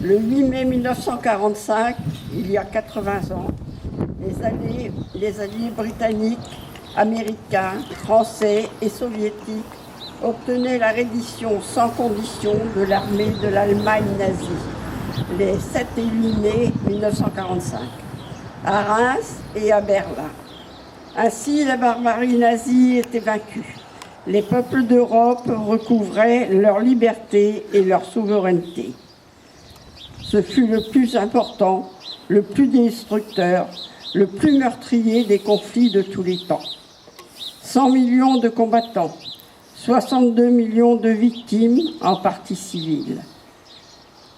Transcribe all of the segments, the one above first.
Le 8 mai 1945, il y a 80 ans, les alliés britanniques, américains, français et soviétiques obtenaient la reddition sans condition de l'armée de l'Allemagne nazie, les 7 et 8 mai 1945, à Reims et à Berlin. Ainsi, la barbarie nazie était vaincue. Les peuples d'Europe recouvraient leur liberté et leur souveraineté. Ce fut le plus important, le plus destructeur, le plus meurtrier des conflits de tous les temps. 100 millions de combattants, 62 millions de victimes, en partie civiles.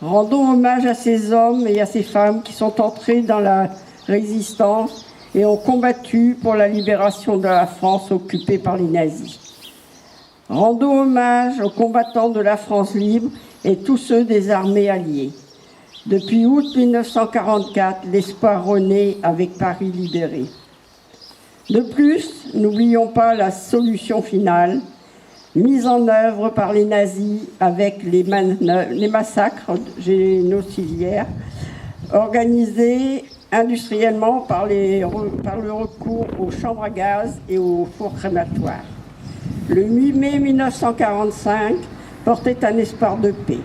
Rendons hommage à ces hommes et à ces femmes qui sont entrés dans la résistance et ont combattu pour la libération de la France occupée par les nazis. Rendons hommage aux combattants de la France libre et tous ceux des armées alliées. Depuis août 1944, l'espoir renaît avec Paris libéré. De plus, n'oublions pas la solution finale, mise en œuvre par les nazis avec les massacres génocidaires, organisés industriellement par le recours aux chambres à gaz et aux fours crématoires. Le 8 mai 1945 portait un espoir de paix.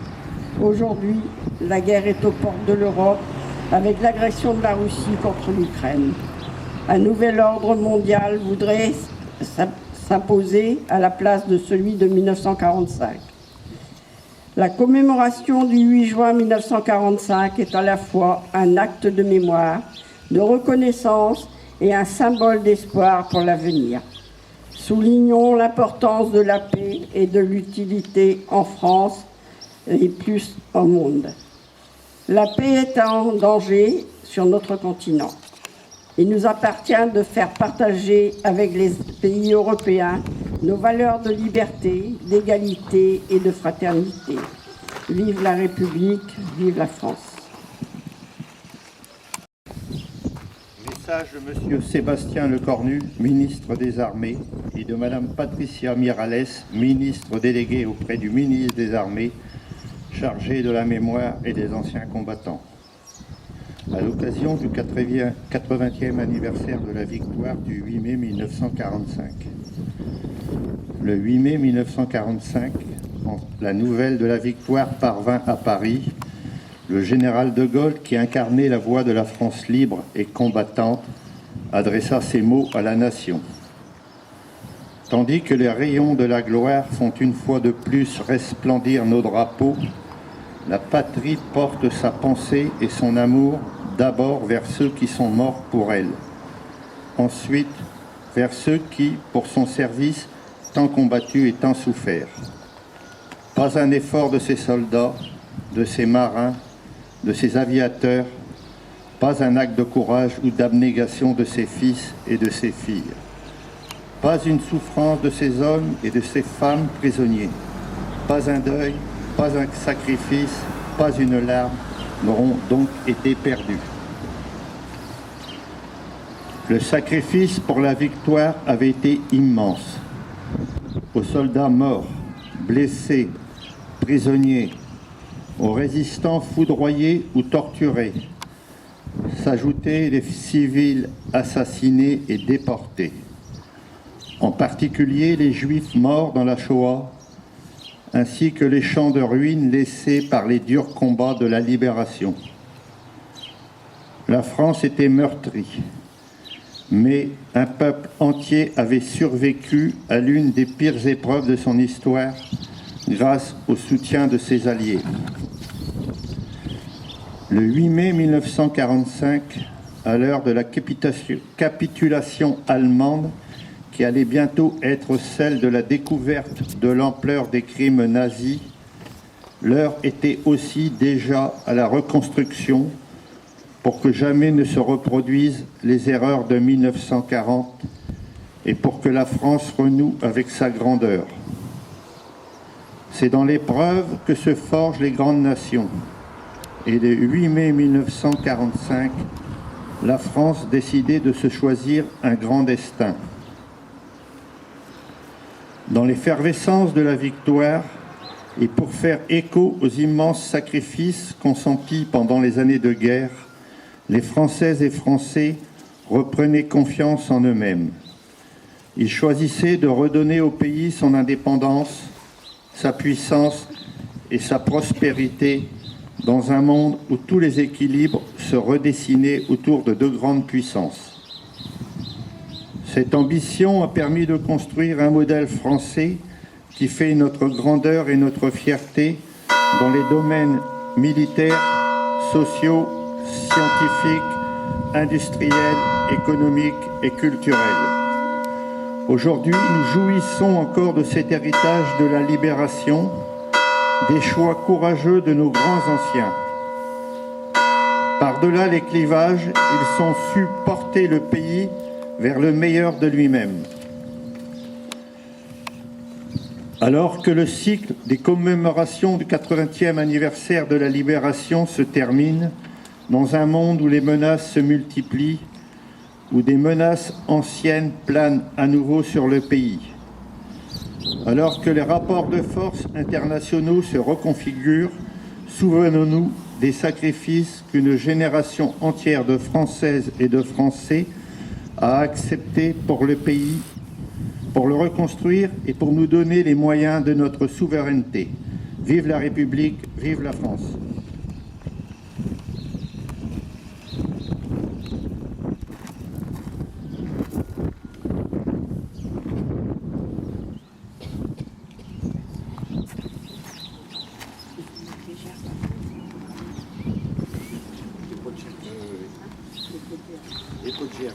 Aujourd'hui, la guerre est aux portes de l'Europe avec l'agression de la Russie contre l'Ukraine. Un nouvel ordre mondial voudrait s'imposer à la place de celui de 1945. La commémoration du 8 juin 1945 est à la fois un acte de mémoire, de reconnaissance et un symbole d'espoir pour l'avenir. Soulignons l'importance de la paix et de l'utilité en France et plus au monde. La paix est en danger sur notre continent. Il nous appartient de faire partager avec les pays européens nos valeurs de liberté, d'égalité et de fraternité. Vive la République, vive la France. Message de M. Sébastien Lecornu, ministre des Armées, et de Mme Patricia Miralles, ministre déléguée auprès du ministre des Armées, chargée de la mémoire et des anciens combattants. À l'occasion du 80e anniversaire de la victoire du 8 mai 1945. Le 8 mai 1945, la nouvelle de la victoire parvint à Paris. Le général de Gaulle, qui incarnait la voix de la France libre et combattante, adressa ces mots à la nation. Tandis que les rayons de la gloire font une fois de plus resplendir nos drapeaux, la patrie porte sa pensée et son amour d'abord vers ceux qui sont morts pour elle, ensuite vers ceux qui, pour son service, tant combattu et tant souffert. Pas un effort de ces soldats, de ces marins, de ces aviateurs, pas un acte de courage ou d'abnégation de ses fils et de ses filles. Pas une souffrance de ces hommes et de ces femmes prisonniers. Pas un deuil, pas un sacrifice, pas une larme n'auront donc été perdus. Le sacrifice pour la victoire avait été immense. Aux soldats morts, blessés, prisonniers, aux résistants foudroyés ou torturés, s'ajoutaient les civils assassinés et déportés, en particulier les Juifs morts dans la Shoah, ainsi que les champs de ruines laissés par les durs combats de la libération. La France était meurtrie, mais un peuple entier avait survécu à l'une des pires épreuves de son histoire grâce au soutien de ses alliés. Le 8 mai 1945, à l'heure de la capitulation allemande, qui allait bientôt être celle de la découverte de l'ampleur des crimes nazis, l'heure était aussi déjà à la reconstruction pour que jamais ne se reproduisent les erreurs de 1940 et pour que la France renoue avec sa grandeur. C'est dans l'épreuve que se forgent les grandes nations. Et le 8 mai 1945, la France décidait de se choisir un grand destin. Dans l'effervescence de la victoire, Et pour faire écho aux immenses sacrifices consentis pendant les années de guerre, les Françaises et Français reprenaient confiance en eux-mêmes. Ils choisissaient de redonner au pays son indépendance, sa puissance et sa prospérité dans un monde où tous les équilibres se redessinaient autour de deux grandes puissances. Cette ambition a permis de construire un modèle français qui fait notre grandeur et notre fierté dans les domaines militaires, sociaux, scientifiques, industriels, économiques et culturels. Aujourd'hui, nous jouissons encore de cet héritage de la libération, des choix courageux de nos grands anciens. Par-delà les clivages, ils ont su porter le pays vers le meilleur de lui-même. Alors que le cycle des commémorations du 80e anniversaire de la Libération se termine, dans un monde où les menaces se multiplient, où des menaces anciennes planent à nouveau sur le pays, alors que les rapports de force internationaux se reconfigurent, souvenons-nous des sacrifices qu'une génération entière de Françaises et de Français a acceptés pour le pays, pour le reconstruire et pour nous donner les moyens de notre souveraineté. Vive la République, vive la France.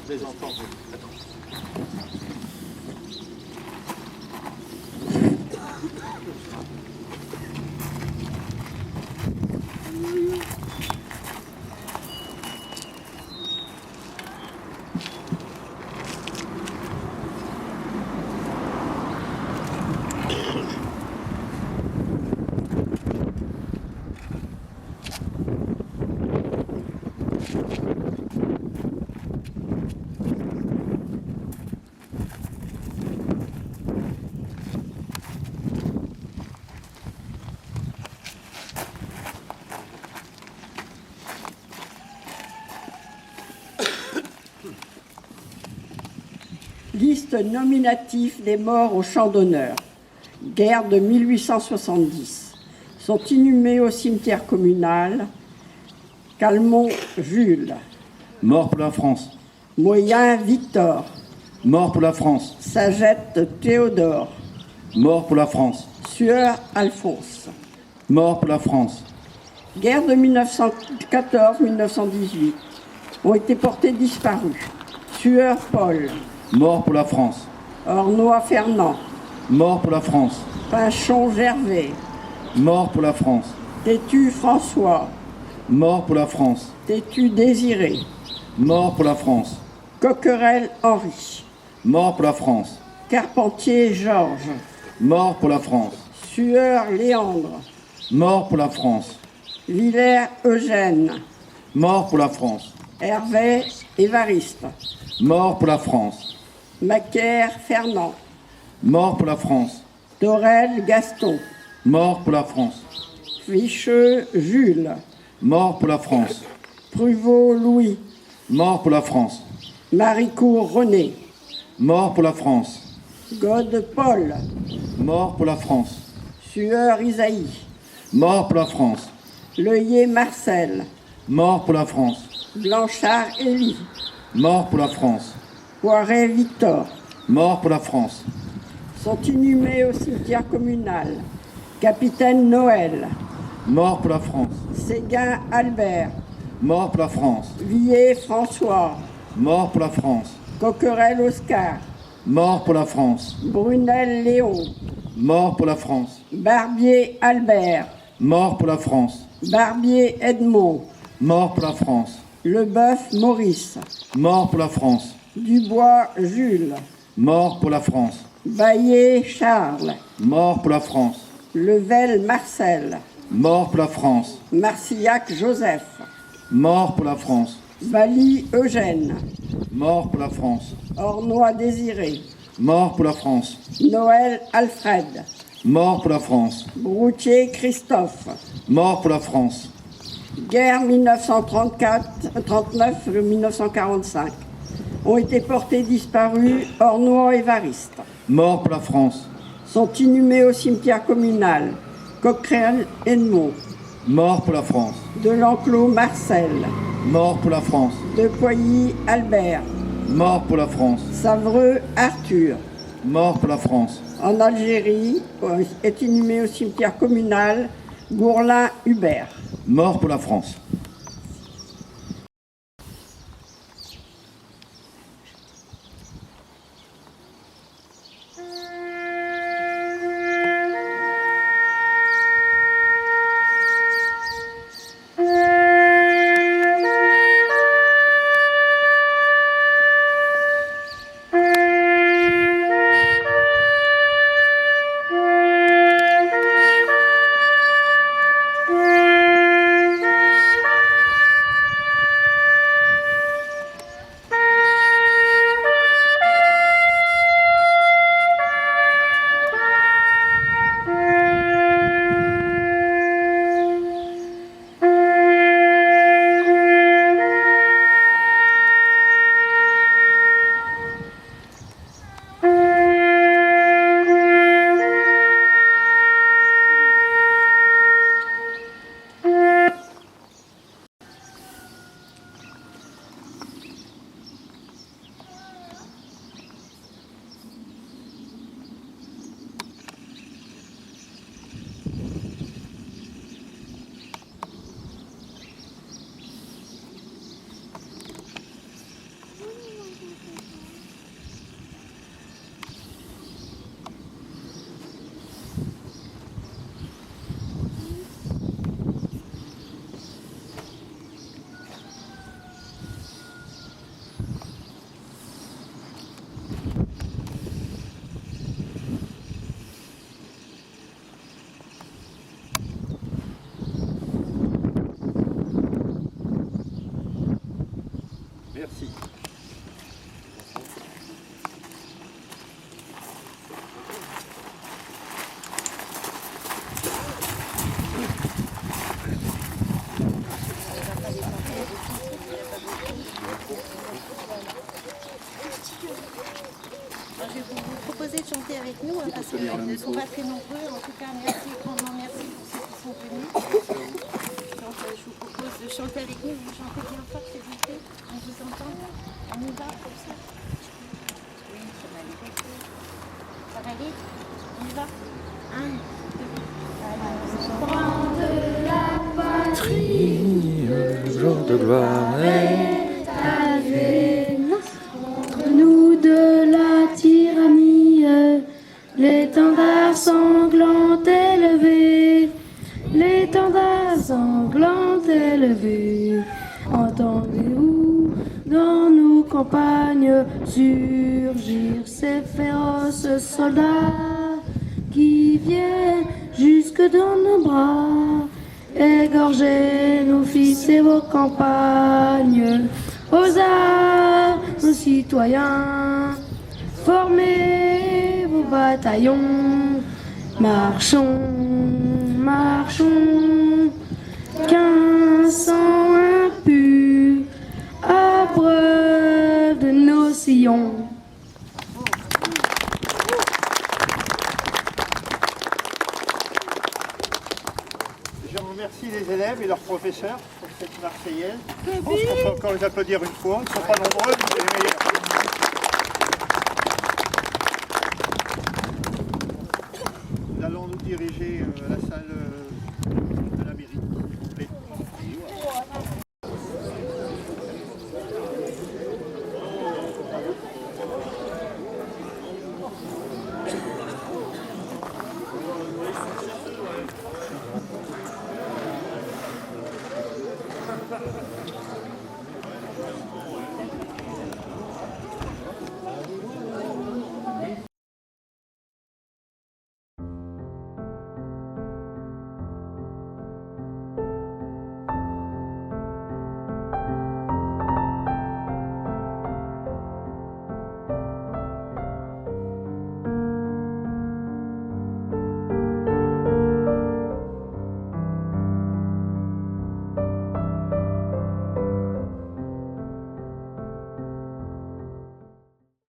Je les entends. Liste nominative des morts au champ d'honneur. Guerre de 1870. Sont inhumés au cimetière communal Calmont Jules. Mort pour la France. Moyen Victor. Mort pour la France. Sagette Théodore. Mort pour la France. Sueur Alphonse. Mort pour la France. Guerre de 1914-1918. Ont été portés disparus. Sueur Paul. Mort pour la France. Ornois Fernand. Mort pour la France. Pinchon Gervais. Mort pour la France. Tétu François. Mort pour la France. Tétu Désiré. Mort pour la France. Coquerel Henri. Mort pour la France. Carpentier Georges. Mort pour la France. Sueur Léandre. Mort pour la France. Villers Eugène. Mort pour la France. Hervé Évariste. Mort pour la France. Macaire Fernand. Mort pour la France. Dorel Gaston. Mort pour la France. Ficheux Jules. Mort pour la France. Pruvot Louis. Mort pour la France. Maricourt René. Mort pour la France. God Paul. Mort pour la France. Sueur Isaïe. Mort pour la France. Leuillet Marcel. Mort pour la France. Blanchard Élie. Mort pour la France. Poiret Victor. Mort pour la France. Sont inhumés au cimetière communal Capitaine Noël. Mort pour la France. Séguin Albert. Mort pour la France. Villiers François. Mort pour la France. Coquerel Oscar. Mort pour la France. Brunel Léon. Mort pour la France. Barbier Albert. Mort pour la France. Barbier Edmond. Mort pour la France. Leboeuf Maurice. Mort pour la France. Dubois Jules. Mort pour la France. Baillet Charles. Mort pour la France. Level Marcel. Mort pour la France. Marcillac Joseph. Mort pour la France. Valli Eugène. Mort pour la France. Ornois Désiré. Mort pour la France. Noël Alfred. Mort pour la France. Broutier Christophe. Mort pour la France. Guerre 1939-1945. Ont été portés disparus Ornois Évariste. Mort pour la France. Sont inhumés au cimetière communal Coquerel-Edmond. Mort pour la France. De l'enclos Marcel. Mort pour la France. De Poilly Albert. Mort pour la France. Savreux Arthur. Mort pour la France. En Algérie, est inhumé au cimetière communal Gourlin Hubert. Mort pour la France. Merci. Je vais vous proposer de chanter avec nous, parce qu'ils ne sont pas très nombreux. En tout cas, merci, grandement merci pour ceux qui sont venus. Donc, je vous propose de chanter avec nous. Vous chantez bien fort, s'il vous plaît. On vous entend. On y va comme ça. Oui, ça va aller. Ça va aller. On y va. 1, 2, Jour de gloire. Entre nous de la tyrannie, l'étendard sanglant élevé, l'étendard sanglant élevé. Entendez-vous dans nos campagnes surgir ces féroces soldats qui viennent jusque dans nos bras, égorger nos fils et vos campagnes. Aux armes, nos citoyens, formez vos bataillons, marchons, marchons, qu'un sang impur abreuve de nos sillons. Je remercie les élèves et leurs professeurs pour cette Marseillaise. Je pense qu'on peut encore les applaudir une fois. Ils ne sont pas nombreux, mais c'est les meilleurs. Nous allons nous diriger à la salle de la mairie. s'il vous plaît.